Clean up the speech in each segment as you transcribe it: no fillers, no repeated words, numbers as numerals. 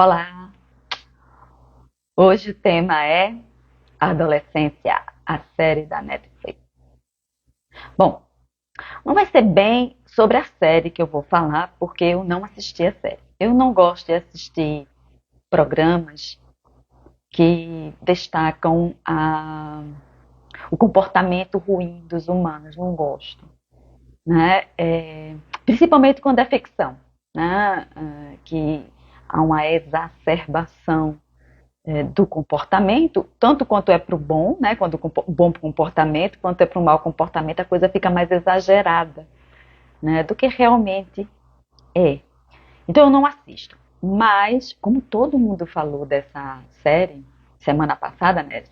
Olá! Hoje o tema é Adolescência, a série da Netflix. Bom, não vai ser bem sobre a série que eu vou falar, porque eu não assisti a série. Eu não gosto de assistir programas que destacam o comportamento ruim dos humanos, não gosto. Né? Principalmente quando é ficção, né? Que há uma exacerbação do comportamento, tanto quanto é para o bom, né, quando o bom comportamento, quanto é para o mau comportamento, a coisa fica mais exagerada, né, do que realmente é. Então eu não assisto. Mas, como todo mundo falou dessa série, semana passada, né,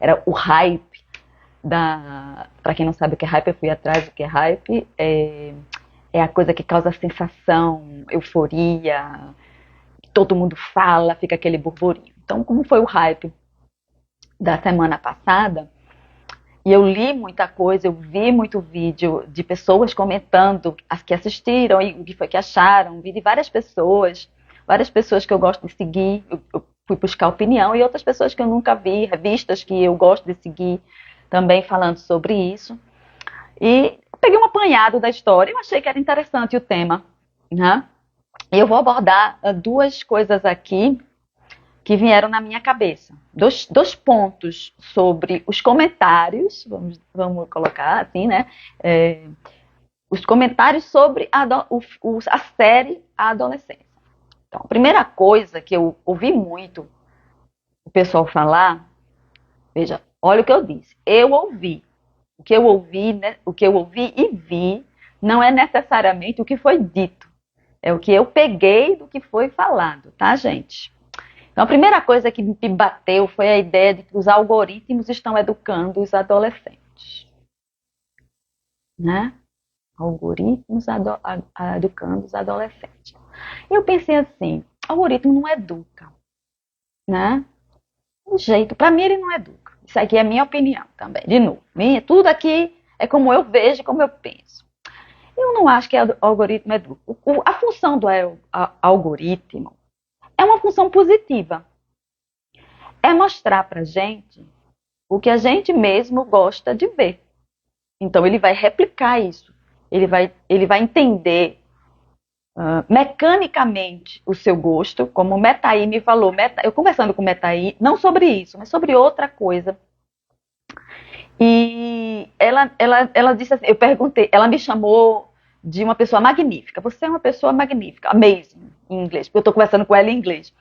era o hype para quem não sabe o que é hype, eu fui atrás do que é hype, é a coisa que causa sensação, euforia, todo mundo fala, fica aquele burburinho. Então, como foi o hype da semana passada, e eu li muita coisa, eu vi muito vídeo de pessoas comentando, as que assistiram e o que foi que acharam, vi de várias pessoas que eu gosto de seguir, eu fui buscar opinião, e outras pessoas que eu nunca vi, revistas que eu gosto de seguir, também falando sobre isso. E peguei um apanhado da história, eu achei que era interessante o tema, né? E eu vou abordar duas coisas aqui que vieram na minha cabeça. Dois pontos sobre os comentários, vamos colocar assim, né? Os comentários sobre a série A Adolescência. Então, a primeira coisa que eu ouvi muito o pessoal falar, veja, olha o que eu disse. Eu ouvi. O que eu ouvi, né, o que eu ouvi e vi não é necessariamente o que foi dito. É o que eu peguei do que foi falado, tá, gente? Então, a primeira coisa que me bateu foi a ideia de que os algoritmos estão educando os adolescentes. Né? Algoritmos educando os adolescentes. E eu pensei assim, algoritmo não educa. Né? Um jeito, para mim ele não educa. Isso aqui é minha opinião também, de novo. Tudo aqui é como eu vejo, como eu penso. Eu não acho que o algoritmo educa. A função do algoritmo é uma função positiva. É mostrar pra gente o que a gente mesmo gosta de ver. Então ele vai replicar isso. Ele vai entender mecanicamente o seu gosto, como o Metaí me falou. Eu conversando com o Metaí, não sobre isso, mas sobre outra coisa. E ela disse assim, eu perguntei, ela me chamou de uma pessoa magnífica. Você é uma pessoa magnífica, amazing, em inglês, porque eu estou conversando com ela em inglês.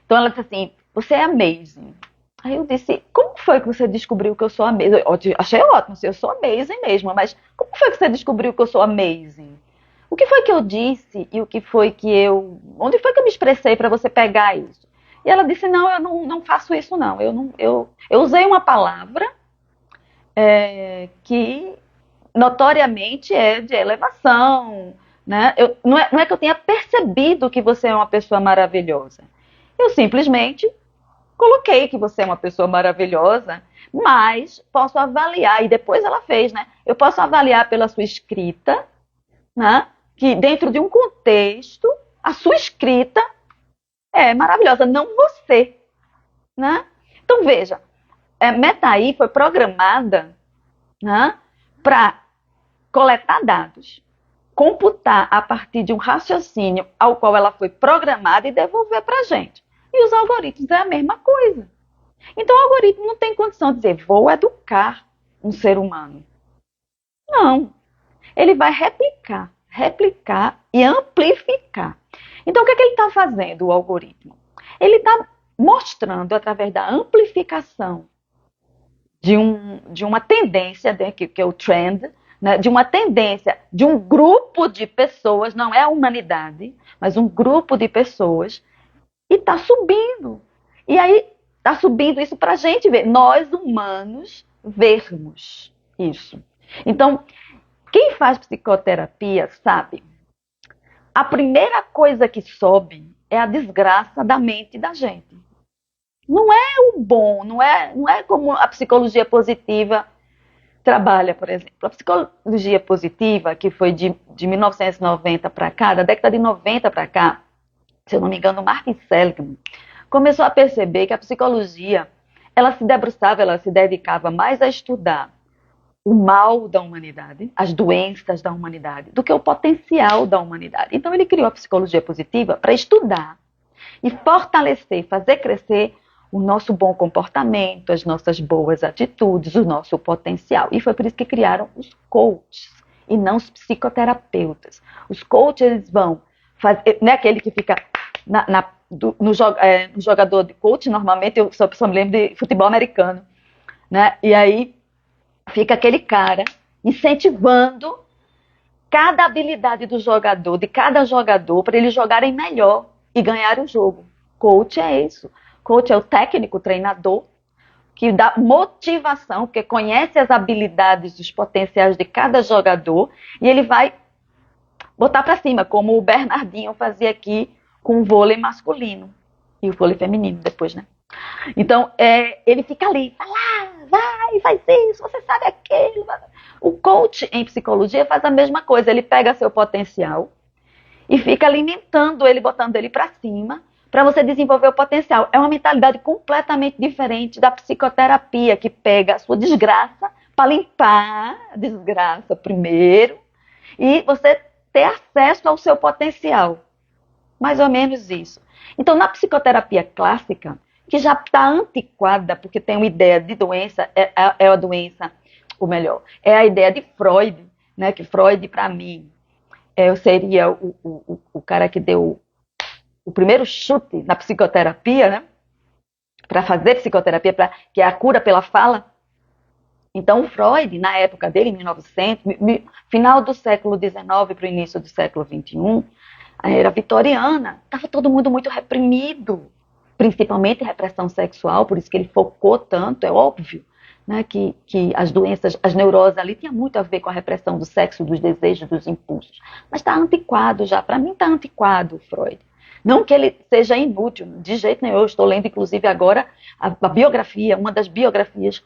Então ela disse assim, você é amazing. Aí eu disse, como foi que você descobriu que eu sou amazing? Eu achei ótimo, eu sou amazing mesmo, mas como foi que você descobriu que eu sou amazing? O que foi que eu disse e o que foi que onde foi que eu me expressei para você pegar isso? E ela disse, não, eu não faço isso não. Eu usei uma palavra que notoriamente é de elevação, né? Não é que eu tenha percebido que você é uma pessoa maravilhosa. Eu simplesmente coloquei que você é uma pessoa maravilhosa, mas posso avaliar, e depois ela fez, né? Eu posso avaliar pela sua escrita, né? Que dentro de um contexto, a sua escrita é maravilhosa, não você, né? Então veja, Metaí foi programada, né, para coletar dados, computar a partir de um raciocínio ao qual ela foi programada e devolver para a gente. E os algoritmos é a mesma coisa. Então o algoritmo não tem condição de dizer, vou educar um ser humano. Não. Ele vai replicar e amplificar. Então o que ele está fazendo, o algoritmo? Ele está mostrando, através da amplificação de uma tendência, que é o trend, né, de uma tendência de um grupo de pessoas, não é a humanidade, mas um grupo de pessoas, e está subindo. E aí está subindo isso para a gente ver, nós humanos vermos isso. Então, quem faz psicoterapia sabe, a primeira coisa que sobe é a desgraça da mente da gente. Não é o bom, não é como a psicologia positiva trabalha, por exemplo. A psicologia positiva, que foi de 1990 para cá, da década de 90 para cá, se eu não me engano, Martin Seligman, começou a perceber que a psicologia, ela se debruçava, ela se dedicava mais a estudar o mal da humanidade, as doenças da humanidade, do que o potencial da humanidade. Então ele criou a psicologia positiva para estudar e fortalecer, fazer crescer o nosso bom comportamento, as nossas boas atitudes, o nosso potencial. E foi por isso que criaram os coaches e não os psicoterapeutas. Os coaches, eles vão fazer, não é aquele que fica no jogador de coach, normalmente eu só me lembro de futebol americano, né? E aí fica aquele cara incentivando cada habilidade do jogador, de cada jogador, para eles jogarem melhor e ganhar o jogo. Coach é isso. Coach é o técnico, o treinador, que dá motivação, porque conhece as habilidades, os potenciais de cada jogador, e ele vai botar para cima, como o Bernardinho fazia aqui com o vôlei masculino. E o vôlei feminino depois, né? Então, ele fica ali, vai lá, faz isso, você sabe aquilo. O coach em psicologia faz a mesma coisa, ele pega seu potencial e fica alimentando ele, botando ele para cima, para você desenvolver o potencial. É uma mentalidade completamente diferente da psicoterapia, que pega a sua desgraça para limpar a desgraça primeiro e você ter acesso ao seu potencial. Mais ou menos isso. Então, na psicoterapia clássica, que já está antiquada, porque tem uma ideia de doença, é a doença, ou melhor, é a ideia de Freud, né? Que Freud, para mim, seria o cara que deu o primeiro chute na psicoterapia, né? Para fazer psicoterapia, que é a cura pela fala. Então, o Freud, na época dele, em 1900, final do século XIX para o início do século XXI, a era vitoriana, estava todo mundo muito reprimido, principalmente repressão sexual, por isso que ele focou tanto, é óbvio, né, que as doenças, as neuroses ali tinha muito a ver com a repressão do sexo, dos desejos, dos impulsos. Mas está antiquado já, para mim está antiquado o Freud. Não que ele seja inútil, de jeito nenhum. Eu estou lendo, inclusive, agora a biografia, uma das biografias,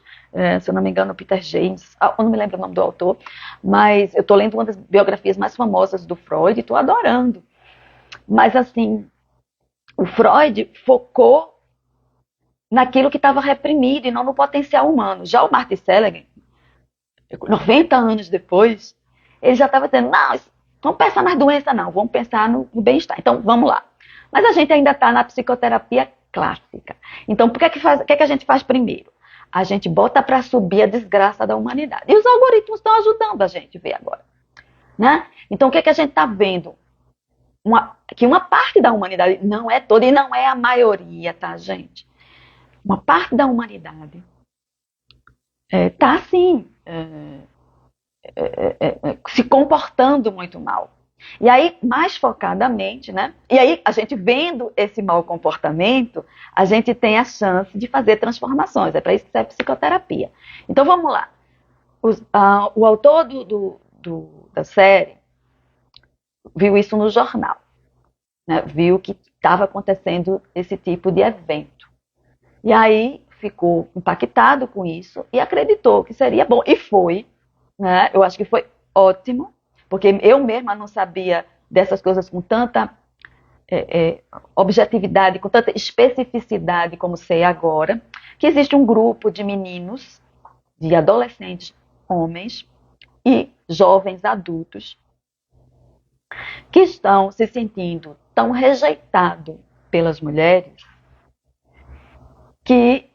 se eu não me engano, Peter James, eu não me lembro o nome do autor, mas eu estou lendo uma das biografias mais famosas do Freud e estou adorando. Mas, assim, o Freud focou naquilo que estava reprimido e não no potencial humano. Já o Martin Seligman, 90 anos depois, ele já estava dizendo, não, vamos pensar nas doenças não, vamos pensar no bem-estar. Então, vamos lá. Mas a gente ainda está na psicoterapia clássica. Então, o que é que a gente faz primeiro? A gente bota para subir a desgraça da humanidade. E os algoritmos estão ajudando a gente a ver agora. Né? Então, o que é que a gente está vendo? Que uma parte da humanidade, não é toda e não é a maioria, tá, gente? Uma parte da humanidade está, assim, se comportando muito mal. E aí, mais focadamente, né? E aí, a gente vendo esse mau comportamento, a gente tem a chance de fazer transformações. É para isso que serve psicoterapia. Então, vamos lá. O autor da série viu isso no jornal, né? Viu que estava acontecendo esse tipo de evento. E aí, ficou impactado com isso e acreditou que seria bom. E foi, né? Eu acho que foi ótimo. Porque eu mesma não sabia dessas coisas com tanta objetividade, com tanta especificidade como sei agora, que existe um grupo de meninos, de adolescentes, homens e jovens adultos, que estão se sentindo tão rejeitados pelas mulheres, que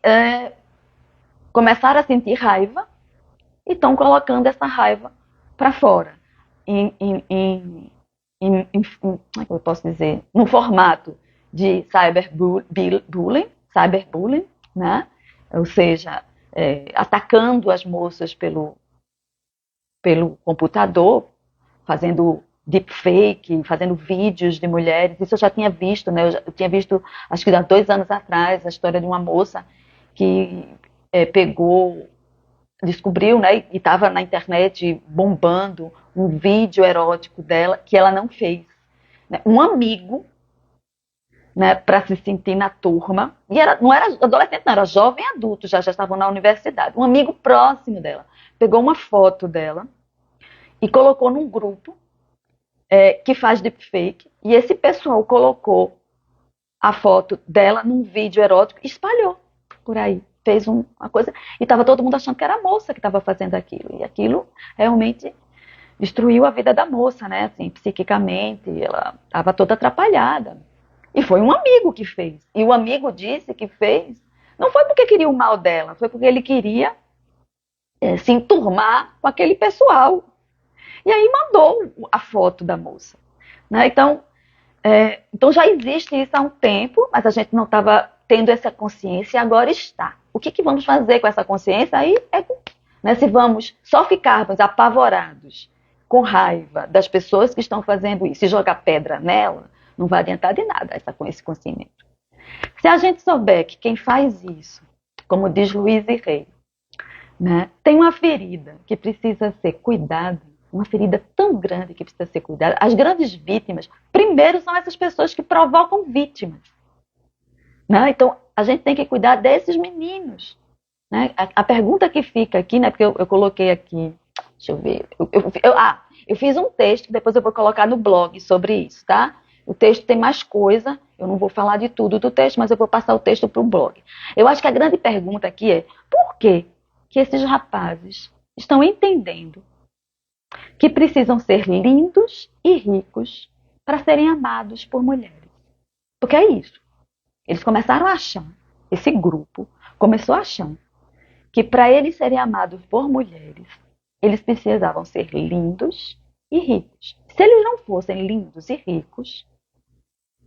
começaram a sentir raiva e estão colocando essa raiva para fora. Como é que eu posso dizer? No formato de cyberbullying, né? Ou seja, atacando as moças pelo computador, fazendo deepfake, fazendo vídeos de mulheres. Isso eu já tinha visto, né? Eu tinha visto, acho que há 2 anos atrás, a história de uma moça que descobriu, né, e estava na internet bombando um vídeo erótico dela que ela não fez. Né? Um amigo, né, para se sentir na turma, e não era adolescente, não, era jovem adulto, já estavam na universidade. Um amigo próximo dela pegou uma foto dela e colocou num grupo que faz deepfake, e esse pessoal colocou a foto dela num vídeo erótico e espalhou por aí. Fez uma coisa e estava todo mundo achando que era a moça que estava fazendo aquilo. E aquilo realmente destruiu a vida da moça, né? Assim, psiquicamente, ela estava toda atrapalhada. E foi um amigo que fez. E o amigo disse que fez. Não foi porque queria o mal dela, foi porque ele queria se enturmar com aquele pessoal. E aí mandou a foto da moça. Né? Então já existe isso há um tempo, mas a gente não estava tendo essa consciência e agora está. O que vamos fazer com essa consciência? Aí né, se vamos só ficarmos apavorados, com raiva das pessoas que estão fazendo isso e jogar pedra nela, não vai adiantar de nada esse conhecimento. Se a gente souber que quem faz isso, como diz Luiz e Rei, né, tem uma ferida que precisa ser cuidada, uma ferida tão grande que precisa ser cuidada. As grandes vítimas, primeiro, são essas pessoas que provocam vítimas. Né? Então, a gente tem que cuidar desses meninos. Né? A pergunta que fica aqui, né, porque eu coloquei aqui, deixa eu ver, eu fiz um texto, depois eu vou colocar no blog sobre isso, tá? O texto tem mais coisa, eu não vou falar de tudo do texto, mas eu vou passar o texto para o blog. Eu acho que a grande pergunta aqui é, por que esses rapazes estão entendendo que precisam ser lindos e ricos para serem amados por mulheres? Porque é isso. Eles começaram a achar, esse grupo começou a achar que para eles serem amados por mulheres, eles precisavam ser lindos e ricos. Se eles não fossem lindos e ricos,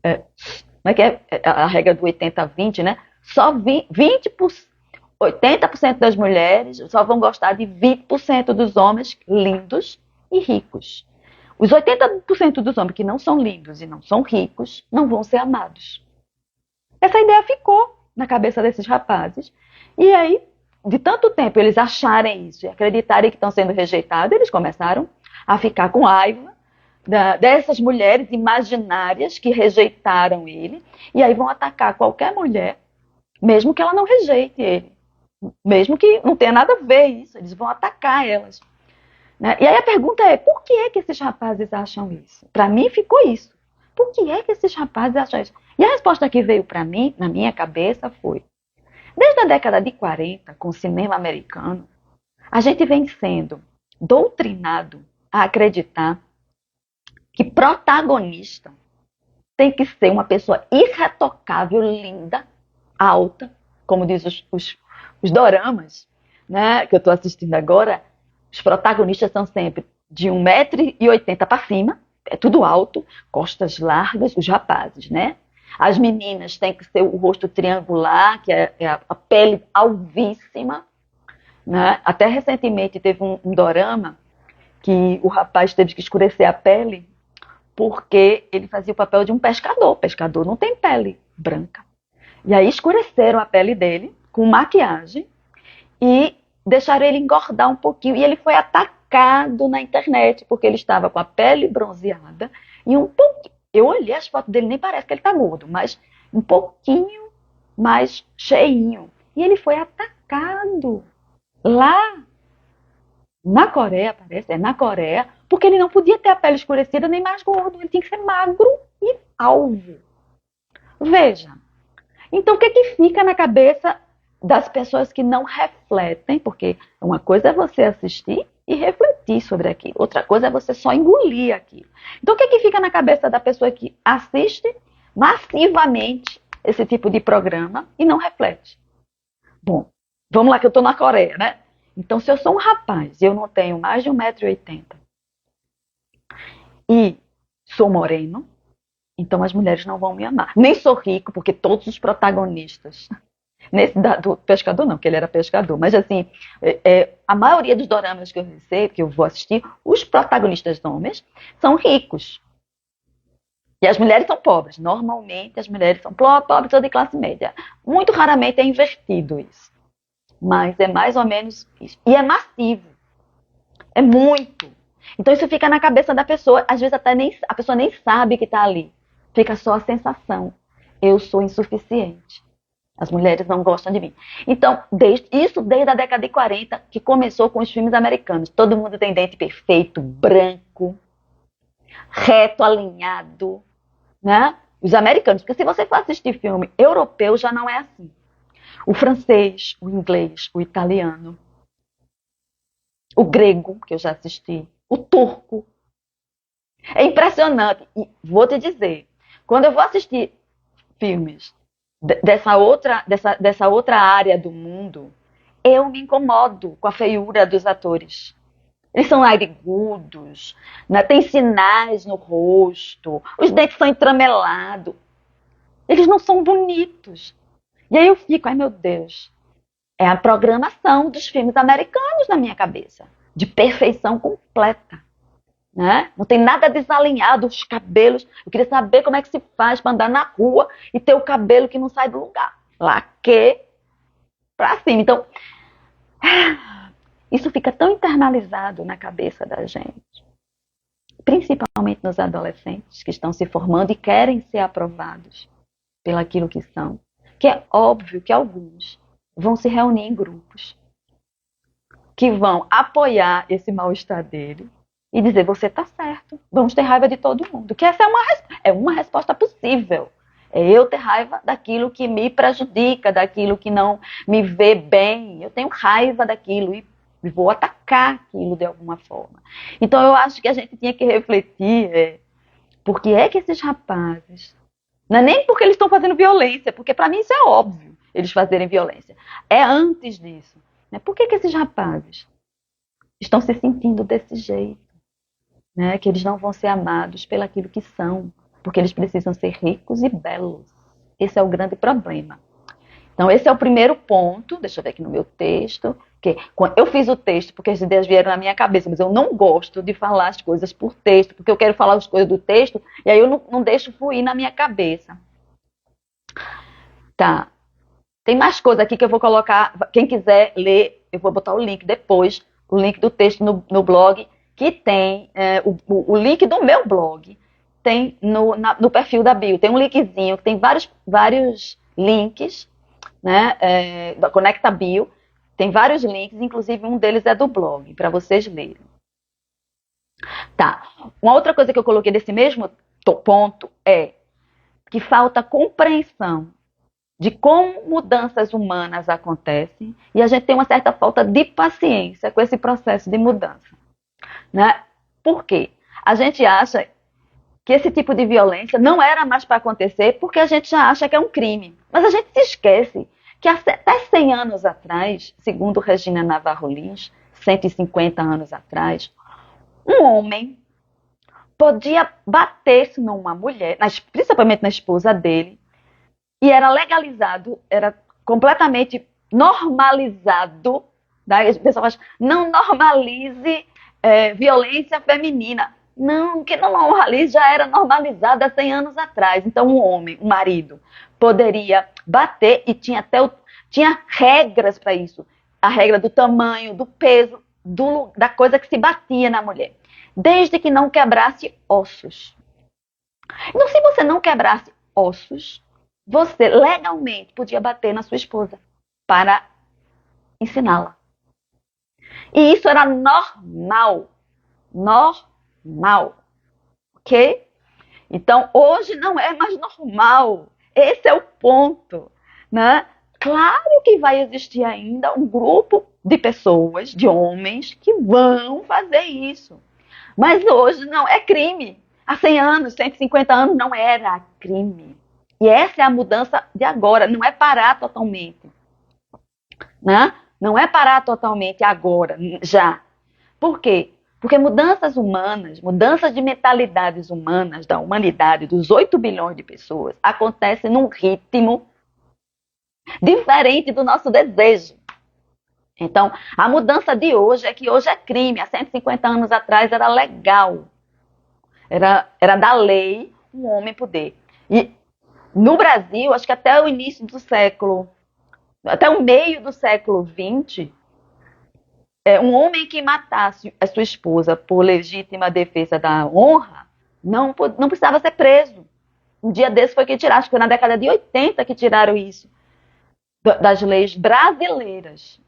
como é que é a regra do 80-20, né? Só 80% das mulheres só vão gostar de 20% dos homens lindos e ricos. Os 80% dos homens que não são lindos e não são ricos não vão ser amados. Essa ideia ficou na cabeça desses rapazes. E aí, de tanto tempo eles acharem isso e acreditarem que estão sendo rejeitados, eles começaram a ficar com raiva dessas mulheres imaginárias que rejeitaram ele. E aí vão atacar qualquer mulher, mesmo que ela não rejeite ele. Mesmo que não tenha nada a ver isso, eles vão atacar elas. Né? E aí a pergunta é, por que esses rapazes acham isso? Para mim ficou isso. Por que esses rapazes acham isso? E a resposta que veio para mim, na minha cabeça, foi: desde a década de 40, com o cinema americano, a gente vem sendo doutrinado a acreditar que protagonista tem que ser uma pessoa irretocável, linda, alta, como diz os doramas, né, que eu estou assistindo agora. Os protagonistas são sempre de 1,80 m para cima, é tudo alto, costas largas, os rapazes, né? As meninas têm que ser o rosto triangular, que é a pele alvíssima. Né? Até recentemente teve um dorama que o rapaz teve que escurecer a pele porque ele fazia o papel de um pescador. O pescador não tem pele branca. E aí escureceram a pele dele com maquiagem e deixaram ele engordar um pouquinho. E ele foi atacado na internet porque ele estava com a pele bronzeada e um pouquinho. Eu olhei as fotos dele, nem parece que ele está gordo, mas um pouquinho mais cheinho. E ele foi atacado lá na Coreia, parece, na Coreia, porque ele não podia ter a pele escurecida nem mais gordo, ele tinha que ser magro e alvo. Veja, então o que fica na cabeça das pessoas que não refletem? Porque uma coisa é você assistir e refletir sobre aquilo, outra coisa é você só engolir aquilo. Então o que fica na cabeça da pessoa que assiste massivamente esse tipo de programa e não reflete? Bom, vamos lá que eu estou na Coreia, né? Então, se eu sou um rapaz e eu não tenho mais de 1,80 m e sou moreno, então as mulheres não vão me amar. Nem sou rico, porque todos os protagonistas, do pescador não, que ele era pescador, mas assim, a maioria dos doramas que eu recebo, que eu vou assistir, os protagonistas homens são ricos. E as mulheres são pobres. Normalmente as mulheres são pobres ou de classe média. Muito raramente é invertido isso. Mas é mais ou menos isso. E é massivo. É muito. Então isso fica na cabeça da pessoa. Às vezes até a pessoa nem sabe que está ali. Fica só a sensação. Eu sou insuficiente. As mulheres não gostam de mim. Então, desde a década de 40, que começou com os filmes americanos. Todo mundo tem dente perfeito, branco, reto, alinhado, né? Os americanos, porque se você for assistir filme europeu, já não é assim. O francês, o inglês, o italiano, o grego, que eu já assisti, o turco. É impressionante. E vou te dizer, quando eu vou assistir filmes dessa outra área do mundo, eu me incomodo com a feiura dos atores. Eles são narigudos, né? Tem sinais no rosto, os dentes são entramelados. Eles não são bonitos. E aí eu fico, ai meu Deus, é a programação dos filmes americanos na minha cabeça, de perfeição completa. Né? Não tem nada desalinhado, os cabelos. Eu queria saber como é que se faz para andar na rua e ter o cabelo que não sai do lugar. Laque pra cima. Então, isso fica tão internalizado na cabeça da gente, principalmente nos adolescentes que estão se formando e querem ser aprovados pelaquilo que são, que é óbvio que alguns vão se reunir em grupos que vão apoiar esse mal-estar dele e dizer, você está certo, vamos ter raiva de todo mundo. Que essa é uma resposta possível. É eu ter raiva daquilo que me prejudica, daquilo que não me vê bem. Eu tenho raiva daquilo e vou atacar aquilo de alguma forma. Então eu acho que a gente tinha que refletir por que é que esses rapazes, não é nem porque eles estão fazendo violência, porque para mim isso é óbvio, eles fazerem violência. É antes disso. Né? Por que esses rapazes estão se sentindo desse jeito? Né? Que eles não vão ser amados pelaquilo que são, porque eles precisam ser ricos e belos. Esse é o grande problema. Então, esse é o primeiro ponto. Deixa eu ver aqui no meu texto. Que eu fiz o texto porque as ideias vieram na minha cabeça, mas eu não gosto de falar as coisas por texto, porque eu quero falar as coisas do texto e aí eu não deixo fluir na minha cabeça. Tá. Tem mais coisa aqui que eu vou colocar. Quem quiser ler, eu vou botar o link depois, o link do texto no blog, que tem o link do meu blog, tem no perfil da bio. Tem um linkzinho que tem vários links, né, da Conecta Bio. Tem vários links, inclusive um deles é do blog, para vocês lerem. Tá. Uma outra coisa que eu coloquei desse mesmo ponto é que falta compreensão de como mudanças humanas acontecem e a gente tem uma certa falta de paciência com esse processo de mudança. Né? Por quê? A gente acha que esse tipo de violência não era mais para acontecer porque a gente já acha que é um crime. Mas a gente se esquece que até 100 anos atrás, segundo Regina Navarro Lins, 150 anos atrás, um homem podia bater-se numa mulher, principalmente na esposa dele, e era legalizado, era completamente normalizado. Né? O pessoal fala, não normalize violência feminina. Não, que não normalize já era normalizado há 100 anos atrás. Então, um homem, um marido, poderia bater e tinha regras para isso. A regra do tamanho, do peso, da coisa que se batia na mulher. Desde que não quebrasse ossos. Então, se você não quebrasse ossos, você legalmente podia bater na sua esposa para ensiná-la. E isso era normal. Normal. Ok? Então, hoje não é mais normal. Esse é o ponto. Né? Claro que vai existir ainda um grupo de pessoas, de homens, que vão fazer isso. Mas hoje não é crime. Há 100 anos, 150 anos não era crime. E essa é a mudança de agora. Não é parar totalmente. Né? Não é parar totalmente agora, já. Por quê? Porque mudanças humanas, mudanças de mentalidades humanas da humanidade, dos 8 bilhões de pessoas, acontecem num ritmo diferente do nosso desejo. Então, a mudança de hoje é que hoje é crime. Há 150 anos atrás era legal. Era da lei um homem poder. E no Brasil, acho que até o início do século, até o meio do século XX, um homem que matasse a sua esposa por legítima defesa da honra não precisava ser preso. Um dia desse foi que tiraram, acho que foi na década de 80 que tiraram isso das leis brasileiras.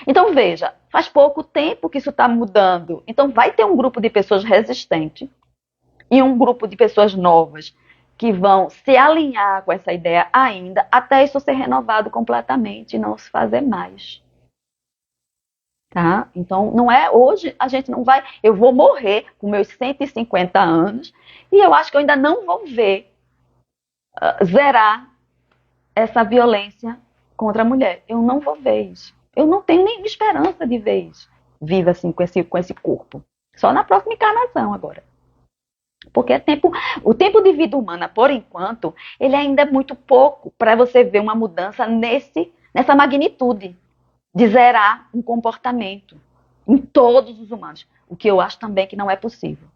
Então veja, faz pouco tempo que isso está mudando. Então vai ter um grupo de pessoas resistentes e um grupo de pessoas novas que vão se alinhar com essa ideia ainda, até isso ser renovado completamente e não se fazer mais. Tá? Então, não é hoje, a gente não vai. Eu vou morrer com meus 150 anos e eu acho que eu ainda não vou ver zerar essa violência contra a mulher. Eu não vou ver isso. Eu não tenho nem esperança de ver isso. Viva assim com esse corpo. Só na próxima encarnação agora. Porque o tempo de vida humana, por enquanto, ele ainda é muito pouco para você ver uma mudança nessa magnitude de zerar um comportamento em todos os humanos. O que eu acho também que não é possível.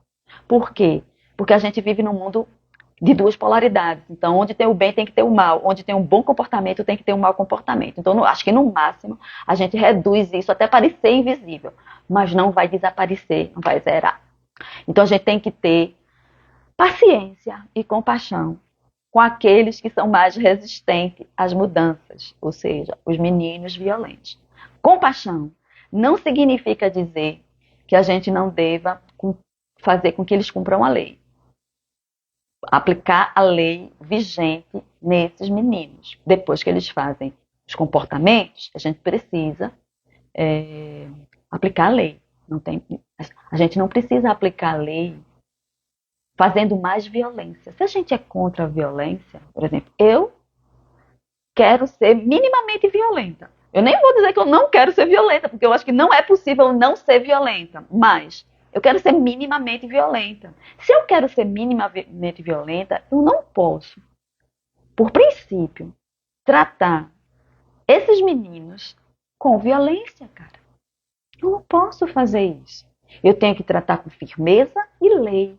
Por quê? Porque a gente vive num mundo de duas polaridades. Então, onde tem o bem, tem que ter o mal. Onde tem um bom comportamento, tem que ter um mau comportamento. Então, acho que no máximo, a gente reduz isso até parecer invisível. Mas não vai desaparecer, não vai zerar. Então, a gente tem que ter paciência e compaixão com aqueles que são mais resistentes às mudanças, ou seja, os meninos violentos. Compaixão não significa dizer que a gente não deva fazer com que eles cumpram a lei. Aplicar a lei vigente nesses meninos. Depois que eles fazem os comportamentos, a gente precisa aplicar a lei. A gente não precisa aplicar a lei fazendo mais violência. Se a gente é contra a violência, por exemplo, eu quero ser minimamente violenta. Eu nem vou dizer que eu não quero ser violenta, porque eu acho que não é possível não ser violenta, mas eu quero ser minimamente violenta. Se eu quero ser minimamente violenta, eu não posso, por princípio, tratar esses meninos com violência, cara. Eu não posso fazer isso. Eu tenho que tratar com firmeza e lei.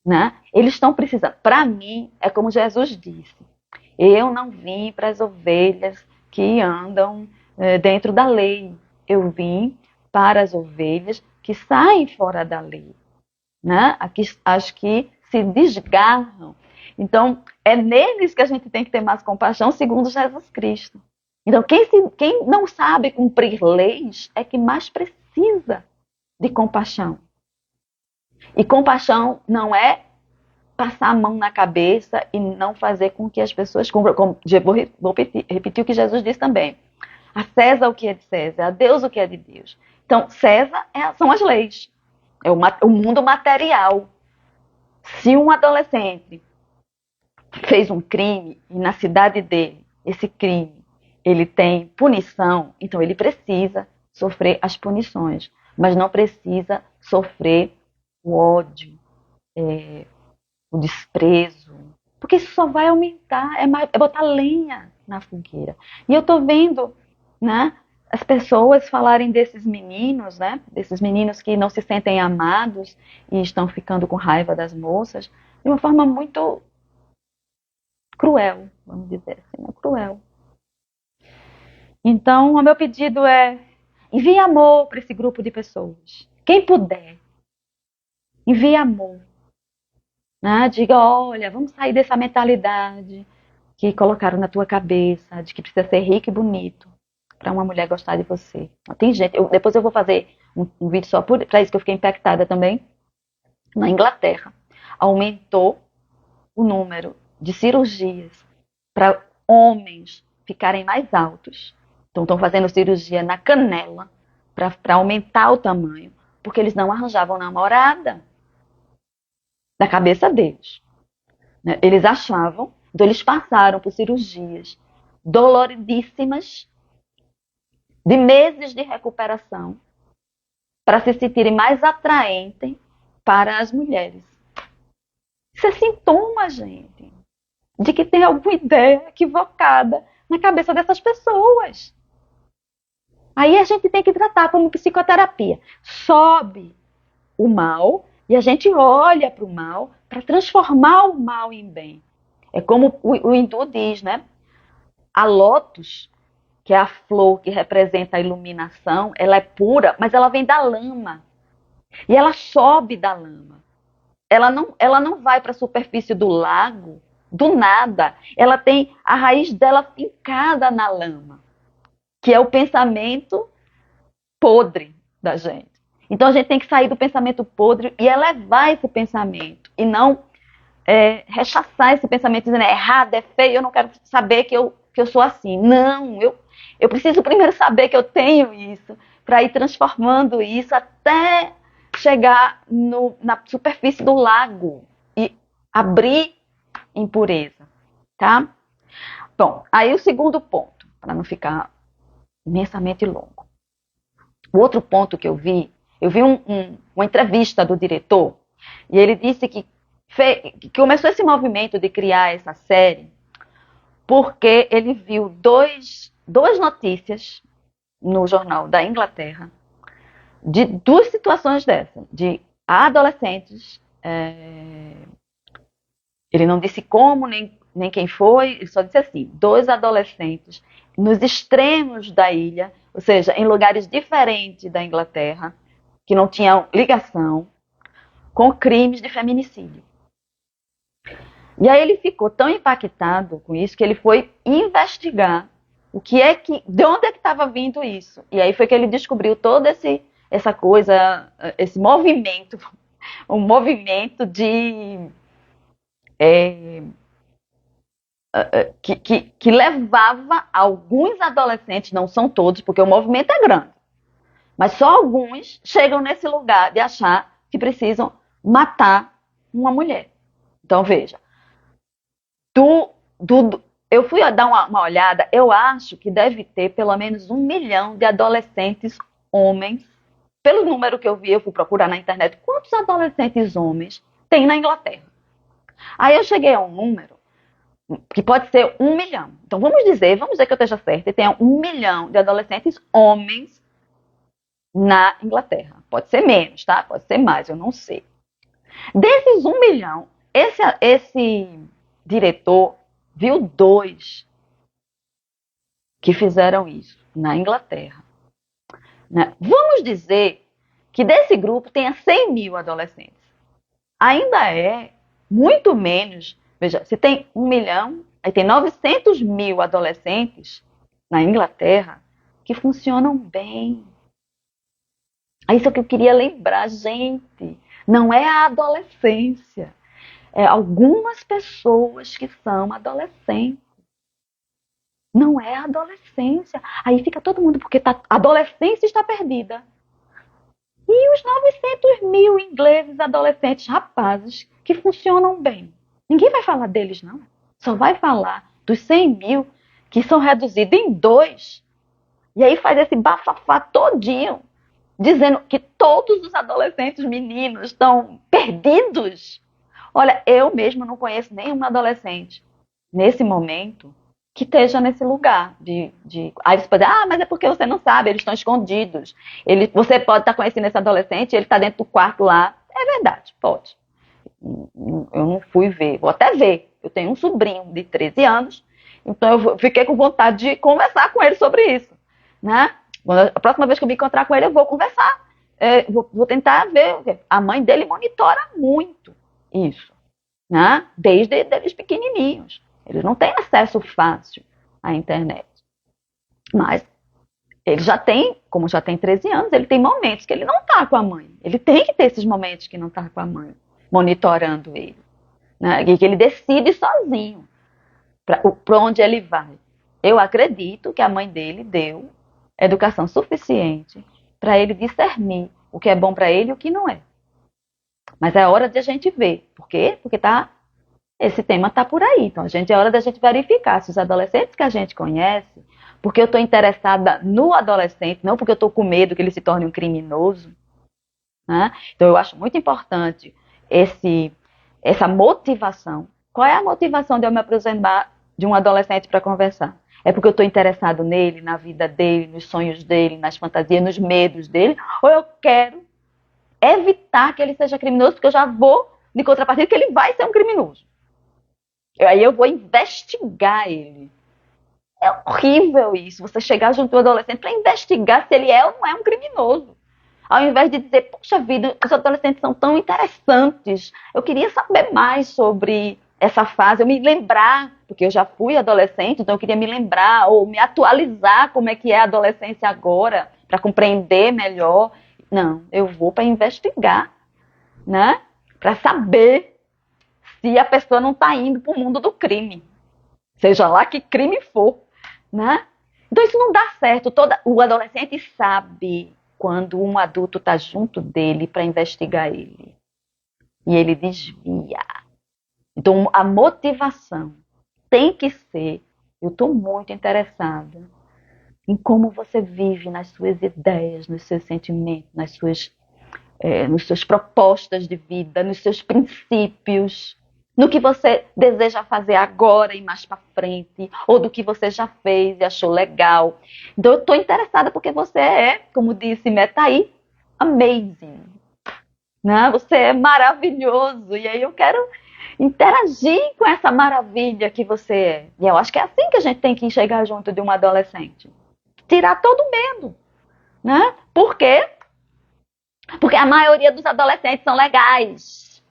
Né? Eles estão precisando. Para mim, é como Jesus disse: eu não vim para as ovelhas que andam dentro da lei. Eu vim para as ovelhas que saem fora da lei. Né? As que se desgarram. Então, é neles que a gente tem que ter mais compaixão, segundo Jesus Cristo. Então, quem não sabe cumprir leis é que mais precisa de compaixão. E compaixão não é passar a mão na cabeça e não fazer com que as pessoas cumpram. Vou repetir o que Jesus disse também. A César o que é de César, a Deus o que é de Deus. Então, César são as leis. É o mundo material. Se um adolescente fez um crime e na cidade dele, esse crime, ele tem punição, então ele precisa sofrer as punições, mas não precisa sofrer o ódio, o desprezo, porque isso só vai aumentar, é botar lenha na fogueira. E eu estou vendo, né, as pessoas falarem desses meninos, né, desses meninos que não se sentem amados e estão ficando com raiva das moças, de uma forma muito cruel, vamos dizer assim, cruel. Então, o meu pedido é: envie amor para esse grupo de pessoas. Quem puder, envie amor. Né? Diga: olha, vamos sair dessa mentalidade que colocaram na tua cabeça de que precisa ser rico e bonito para uma mulher gostar de você. Tem gente, depois eu vou fazer um vídeo só para isso, que eu fiquei impactada também. Na Inglaterra, aumentou o número de cirurgias para homens ficarem mais altos. Então estão fazendo cirurgia na canela para aumentar o tamanho, porque eles não arranjavam namorada. Na cabeça deles. Né? Eles achavam, então eles passaram por cirurgias doloridíssimas, de meses de recuperação, para se sentirem mais atraentes para as mulheres. Isso é sintoma, gente, de que tem alguma ideia equivocada na cabeça dessas pessoas. Aí a gente tem que tratar como psicoterapia. Sobe o mal e a gente olha para o mal para transformar o mal em bem. É como o hindu diz, né? A lótus, que é a flor que representa a iluminação, ela é pura, mas ela vem da lama. E ela sobe da lama. Ela não vai para a superfície do lago do nada. Ela tem a raiz dela fincada na lama, que é o pensamento podre da gente. Então a gente tem que sair do pensamento podre e elevar esse pensamento. E não rechaçar esse pensamento dizendo é errado, é feio, eu não quero saber que eu sou assim. Não, eu preciso primeiro saber que eu tenho isso, para ir transformando isso até chegar na superfície do lago e abrir impureza, tá? Bom, aí o segundo ponto, para não ficar imensamente longo. O outro ponto que eu vi uma entrevista do diretor, e ele disse que começou esse movimento de criar essa série porque ele viu duas notícias no jornal da Inglaterra de duas situações dessas, de adolescentes, ele não disse como, nem quem foi, ele só disse assim, 2 adolescentes nos extremos da ilha, ou seja, em lugares diferentes da Inglaterra, que não tinham ligação, com crimes de feminicídio. E aí ele ficou tão impactado com isso que ele foi investigar de onde é que estava vindo isso. E aí foi que ele descobriu toda essa coisa, esse movimento, um movimento que levava alguns adolescentes, não são todos, porque o movimento é grande, mas só alguns chegam nesse lugar de achar que precisam matar uma mulher. Então veja, eu fui dar uma olhada, eu acho que deve ter pelo menos 1 milhão de adolescentes homens. Pelo número que eu vi, eu fui procurar na internet quantos adolescentes homens tem na Inglaterra. Aí eu cheguei a um número que pode ser 1 milhão. Então vamos dizer que eu esteja certa, e tenha 1 milhão de adolescentes homens na Inglaterra. Pode ser menos, tá? Pode ser mais, eu não sei. Desses 1 milhão, esse diretor viu 2 que fizeram isso na Inglaterra. Né? Vamos dizer que desse grupo tenha 100 mil adolescentes. Ainda é muito menos. Veja, se tem 1 milhão, aí tem 900 mil adolescentes na Inglaterra que funcionam bem. É isso que eu queria lembrar, gente. Não é a adolescência. É algumas pessoas que são adolescentes. Não é a adolescência. Aí fica todo mundo, porque a adolescência está perdida. E os 900 mil ingleses adolescentes, rapazes, que funcionam bem. Ninguém vai falar deles, não. Só vai falar dos 100 mil que são reduzidos em 2. E aí faz esse bafafá todinho, dizendo que todos os adolescentes meninos estão perdidos. Olha, eu mesmo não conheço nenhum adolescente, nesse momento, que esteja nesse lugar Aí você pode dizer, mas é porque você não sabe, eles estão escondidos. Você pode estar conhecendo esse adolescente, ele está dentro do quarto lá. É verdade, pode. Eu não fui ver, vou até ver. Eu tenho um sobrinho de 13 anos, então eu fiquei com vontade de conversar com ele sobre isso. Né? A próxima vez que eu me encontrar com ele, eu vou conversar. Vou tentar ver. A mãe dele monitora muito isso, né? Desde eles pequenininhos. Eles não têm acesso fácil à internet. Mas ele como já tem 13 anos, ele tem momentos que ele não está com a mãe. Ele tem que ter esses momentos que não está com a mãe, monitorando ele. Né? E que ele decide sozinho para onde ele vai. Eu acredito que a mãe dele deu educação suficiente para ele discernir o que é bom para ele e o que não é. Mas é hora de a gente ver. Por quê? Porque esse tema está por aí. Então, é hora da gente verificar se os adolescentes que a gente conhece, porque eu estou interessada no adolescente, não porque eu estou com medo que ele se torne um criminoso. Né? Então, eu acho muito importante essa motivação. Qual é a motivação de eu me aproximar de um adolescente para conversar? É porque eu estou interessado nele, na vida dele, nos sonhos dele, nas fantasias, nos medos dele? Ou eu quero evitar que ele seja criminoso, porque eu já vou de contrapartida que ele vai ser um criminoso. Aí eu vou investigar ele. É horrível isso, você chegar junto ao adolescente para investigar se ele é ou não é um criminoso. Ao invés de dizer, poxa vida, os adolescentes são tão interessantes, eu queria saber mais sobre essa fase, eu me lembrar, porque eu já fui adolescente, então eu queria me lembrar ou me atualizar como é que é a adolescência agora, para compreender melhor. Não, eu vou para investigar, né? Para saber se a pessoa não está indo para o mundo do crime. Seja lá que crime for, né? Então isso não dá certo. O adolescente sabe quando um adulto está junto dele para investigar ele. E ele desvia. Então a motivação tem que ser, eu estou muito interessada em como você vive nas suas ideias, nos seus sentimentos, nos seus propostas de vida, nos seus princípios, no que você deseja fazer agora e mais para frente, ou do que você já fez e achou legal. Então eu estou interessada porque você é, como disse Metaí, amazing. Né? Você é maravilhoso. E aí eu quero interagir com essa maravilha que você é. E eu acho que é assim que a gente tem que chegar junto de um adolescente. Tirar todo o medo. Né? Por quê? Porque a maioria dos adolescentes são legais.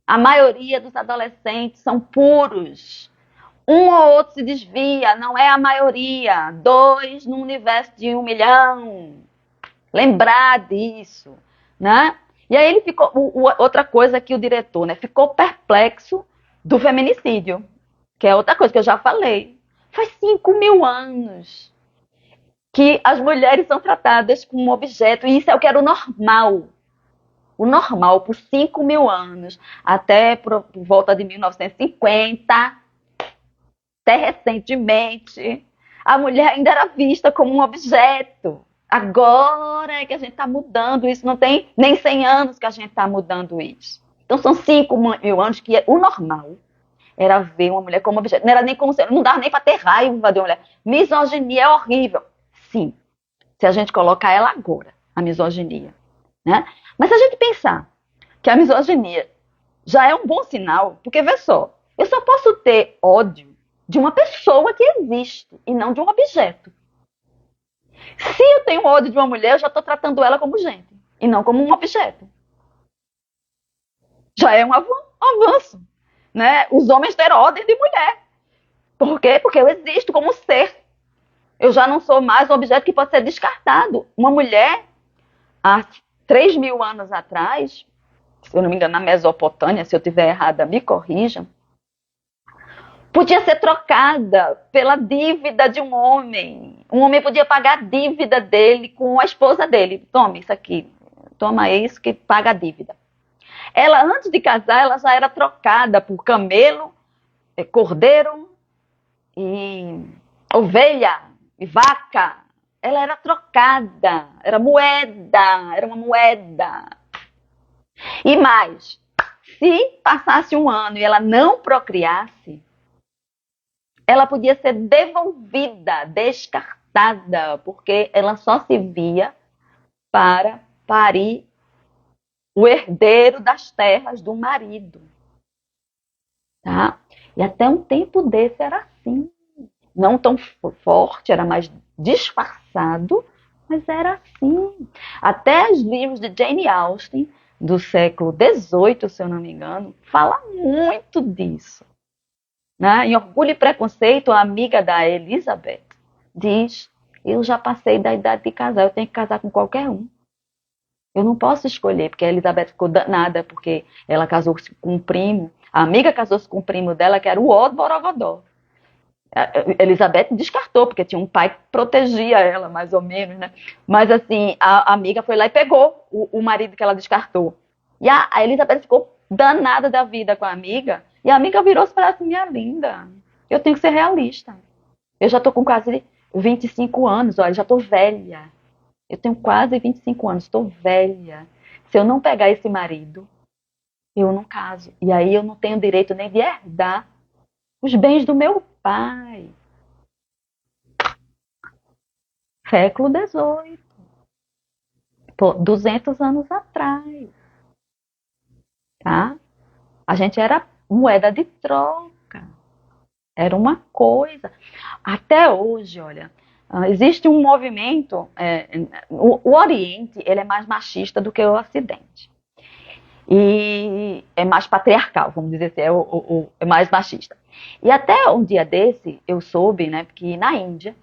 A maioria dos adolescentes são puros. Um ou outro se desvia, não é a maioria. 2 no universo de 1 milhão. Lembrar disso, né? E aí ele ficou, outra coisa que o diretor, né, ficou perplexo do feminicídio, que é outra coisa que eu já falei. Faz 5.000 anos que as mulheres são tratadas como um objeto, e isso é o que era o normal. O normal, por 5.000 anos, até por volta de 1950, até recentemente, a mulher ainda era vista como um objeto. Agora é que a gente está mudando isso, não tem nem 100 anos que a gente está mudando isso. Então são 5.000 anos que o normal era ver uma mulher como objeto. Não era nem como, não dava nem para ter raiva de uma mulher. Misoginia é horrível. Sim, se a gente colocar ela agora, a misoginia. Né? Mas se a gente pensar que a misoginia já é um bom sinal, porque vê só, eu só posso ter ódio de uma pessoa que existe e não de um objeto. Se eu tenho ódio de uma mulher, eu já estou tratando ela como gente e não como um objeto. Já é um avanço. Né? Os homens terem ódio de mulher. Por quê? Porque eu existo como ser. Eu já não sou mais um objeto que pode ser descartado. Uma mulher, há 3.000 anos atrás, se eu não me engano, na Mesopotâmia, se eu estiver errada, me corrijam, podia ser trocada pela dívida de um homem. Um homem podia pagar a dívida dele com a esposa dele. Toma isso aqui, toma isso que paga a dívida. Ela, antes de casar, ela já era trocada por camelo, cordeiro e ovelha e vaca. Ela era trocada, era moeda, era uma moeda. E mais, se passasse um ano e ela não procriasse, ela podia ser devolvida, descartada, porque ela só se via para parir o herdeiro das terras do marido. Tá? E até um tempo desse era assim. Não tão forte, era mais disfarçado, mas era assim. Até os livros de Jane Austen, do século XVIII, se eu não me engano, fala muito disso. Né? Em Orgulho e Preconceito, a amiga da Elizabeth diz: eu já passei da idade de casar, eu tenho que casar com qualquer um. Eu não posso escolher, porque a Elizabeth ficou danada, porque ela casou-se com um primo, a amiga casou-se com um primo dela, que era o Odo Borogodó. A Elizabeth descartou, porque tinha um pai que protegia ela, mais ou menos, né? Mas assim, a amiga foi lá e pegou o marido que ela descartou. E a Elizabeth ficou danada da vida com a amiga, e a amiga virou-se para ela assim: minha linda, eu tenho que ser realista. Eu já estou com quase 25 anos, olha, já estou velha. Eu tenho quase 25 anos, estou velha. Se eu não pegar esse marido, eu não caso. E aí eu não tenho direito nem de herdar os bens do meu pai. Século XVIII. 200 anos atrás. Tá? A gente era moeda de troca. Era uma coisa. Até hoje, olha, existe um movimento, o Oriente ele é mais machista do que o Ocidente. E é mais patriarcal, vamos dizer assim, é mais machista. E até um dia desse, eu soube, né, que na Índia,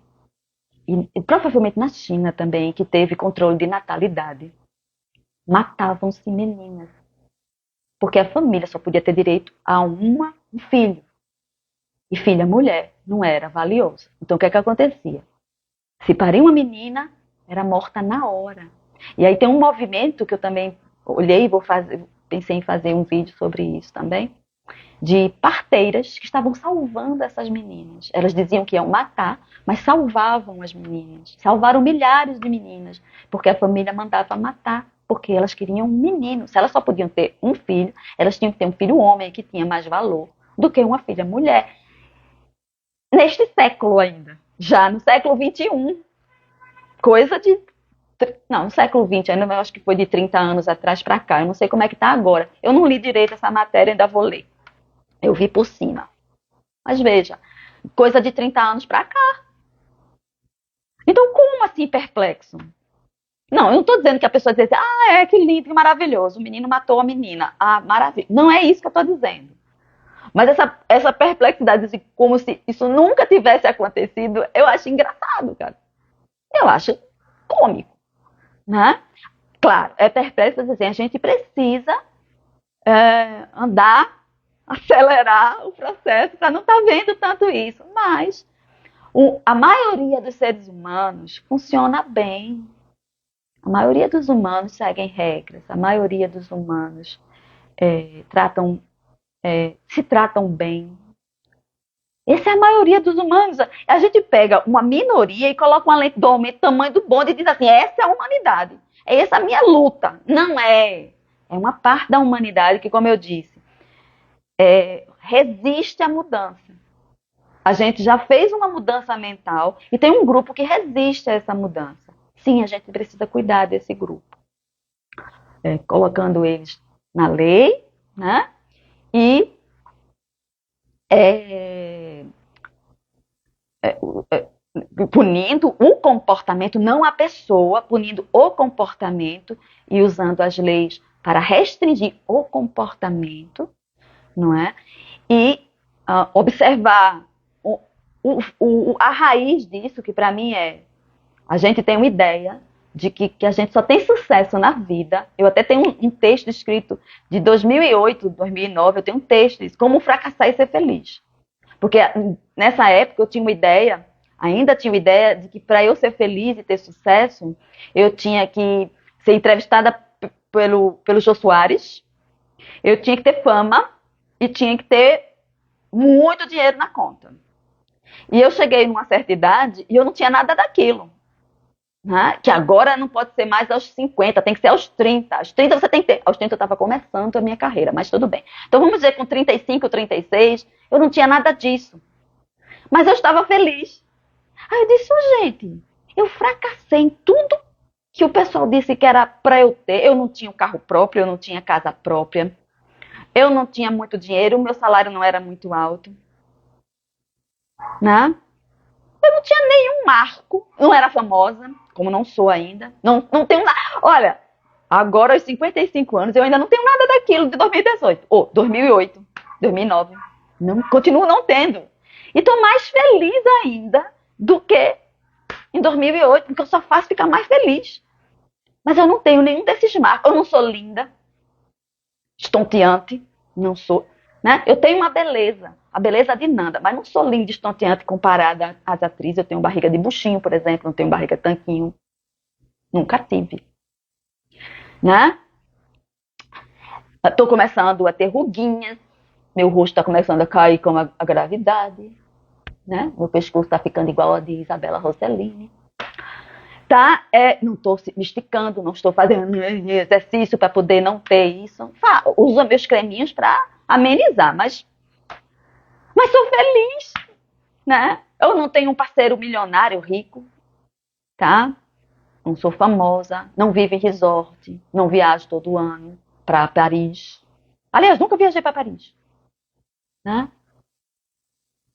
e provavelmente na China também, que teve controle de natalidade, matavam-se meninas. porque a família só podia ter direito a um filho. E filha mulher não era valiosa. Então o que é que acontecia? Se paria uma menina, era morta na hora. E aí tem um movimento que eu também olhei e pensei em fazer um vídeo sobre isso também, de parteiras que estavam salvando essas meninas. Elas diziam que iam matar, mas salvavam as meninas. Salvaram milhares de meninas, porque a família mandava matar, porque elas queriam um menino. Se elas só podiam ter um filho, elas tinham que ter um filho homem, que tinha mais valor do que uma filha mulher. Neste século ainda, já no século XXI, coisa de... Não, no século XX, ainda eu acho que foi de 30 anos atrás para cá, eu não sei como é que está agora. Eu não li direito essa matéria, ainda vou ler. Eu vi por cima. Mas veja, coisa de 30 anos para cá. Então, como assim perplexo? Não, eu não estou dizendo que a pessoa diz assim, que lindo, que maravilhoso, o menino matou a menina. Ah, maravilha. Não é isso que eu estou dizendo. Mas essa perplexidade, assim, como se isso nunca tivesse acontecido, eu acho engraçado, cara. Eu acho cômico, né? Claro, é perplexo, assim, a gente precisa andar, acelerar o processo para não estar vendo tanto isso. Mas a maioria dos seres humanos funciona bem. A maioria dos humanos seguem regras. A maioria dos humanos se tratam bem. Essa é a maioria dos humanos. A gente pega uma minoria e coloca uma lente do aumento do tamanho do bonde e diz assim, essa é a humanidade. É essa a minha luta. Não é. É uma parte da humanidade que, como eu disse, resiste à mudança. A gente já fez uma mudança mental e tem um grupo que resiste a essa mudança. Sim, a gente precisa cuidar desse grupo. Colocando eles na lei, né? E punindo o comportamento, não a pessoa, punindo o comportamento e usando as leis para restringir o comportamento, não é? E observar a raiz disso, que para mim a gente tem uma ideia de que a gente só tem sucesso na vida. Eu até tenho um texto escrito de 2008, 2009, eu tenho um texto disso, como fracassar e ser feliz. Porque nessa época eu tinha uma ideia, ainda tinha uma ideia de que para eu ser feliz e ter sucesso, eu tinha que ser entrevistada pelo Jô Soares, eu tinha que ter fama e tinha que ter muito dinheiro na conta. E eu cheguei numa certa idade e eu não tinha nada daquilo. Né? Que agora não pode ser mais aos 50, tem que ser aos 30. Aos 30 você tem que ter. Aos 30 eu estava começando a minha carreira, mas tudo bem. Então vamos dizer, com 35, 36, eu não tinha nada disso. Mas eu estava feliz. Aí eu disse, gente, eu fracassei em tudo que o pessoal disse que era para eu ter. Eu não tinha um carro próprio, eu não tinha casa própria, eu não tinha muito dinheiro, o meu salário não era muito alto. Né? Eu não tinha nenhum marco, não era famosa, como não sou ainda. Não tenho nada. Olha, agora aos 55 anos, eu ainda não tenho nada daquilo de 2018. Ou 2008, 2009. Não, continuo não tendo. E estou mais feliz ainda do que em 2008, porque eu só faço ficar mais feliz. Mas eu não tenho nenhum desses marcos. Eu não sou linda, estonteante, não sou. Né? Eu tenho uma beleza, a beleza de Nanda, mas não sou linda e estonteante comparada às atrizes. Eu tenho barriga de buchinho, por exemplo, não tenho barriga de tanquinho. Nunca tive. Né? Estou começando a ter ruguinhas, meu rosto está começando a cair com a gravidade. Né? Meu pescoço está ficando igual a de Isabela Rossellini. Tá? Não estou me esticando, não estou fazendo exercício para poder não ter isso. Uso meus creminhos para amenizar, mas sou feliz, né? Eu não tenho um parceiro milionário rico, tá? Não sou famosa, não vivo em resort, não viajo todo ano para Paris. Aliás, nunca viajei para Paris, né?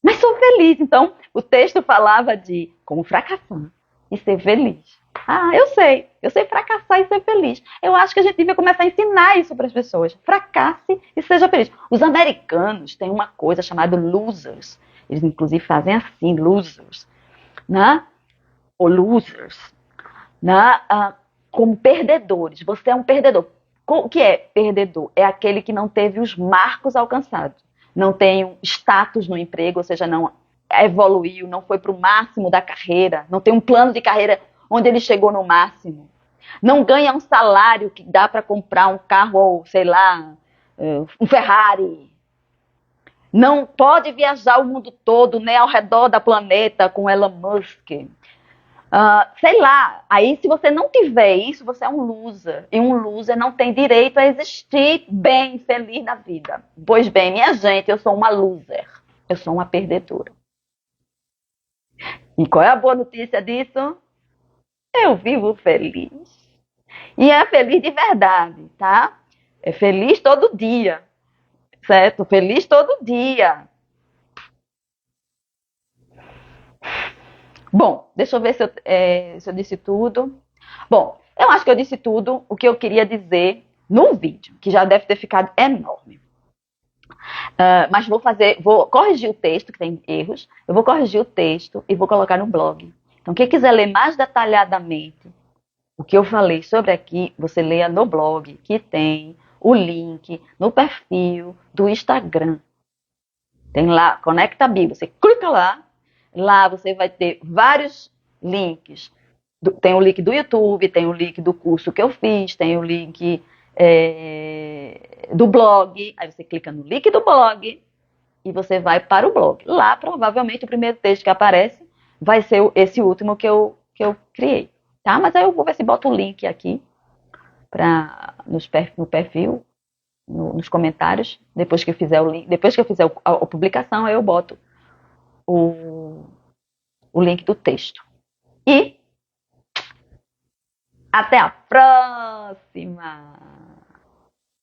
Mas sou feliz. Então, o texto falava de como fracassar e ser feliz. Eu sei fracassar e ser feliz. Eu acho que a gente devia começar a ensinar isso para as pessoas. Fracasse e seja feliz. Os americanos têm uma coisa chamada losers. Eles, inclusive, fazem assim, losers. Né? Ou losers. Né? Como perdedores. Você é um perdedor. O que é perdedor? É aquele que não teve os marcos alcançados. Não tem um status no emprego, ou seja, não evoluiu, não foi para o máximo da carreira, não tem um plano de carreira onde ele chegou no máximo. Não ganha um salário que dá para comprar um carro ou, sei lá, um Ferrari. Não pode viajar o mundo todo, né, ao redor da planeta com Elon Musk. Sei lá, aí se você não tiver isso, você é um loser. E um loser não tem direito a existir bem, feliz na vida. Pois bem, minha gente, eu sou uma loser. Eu sou uma perdedora. E qual é a boa notícia disso? Eu vivo feliz. E é feliz de verdade, tá? É feliz todo dia, certo? Feliz todo dia. Bom, deixa eu ver se eu disse tudo. Bom, eu acho que eu disse tudo o que eu queria dizer no vídeo, que já deve ter ficado enorme. Mas vou corrigir o texto, que tem erros. Eu vou corrigir o texto e vou colocar no blog. Então, quem quiser ler mais detalhadamente o que eu falei sobre aqui, você leia no blog, que tem o link no perfil do Instagram. Tem lá, Conecta Bíblia. Você clica lá, lá você vai ter vários links. Tem o link do YouTube, tem o link do curso que eu fiz, tem o link do blog. Aí você clica no link do blog e você vai para o blog. Lá, provavelmente, o primeiro texto que aparece vai ser esse último que eu criei. Tá? Mas aí eu vou ver se boto o link aqui no perfil, nos comentários. Depois que eu fizer o link, depois que eu fizer a publicação, aí eu boto o, o link do texto. E até a próxima!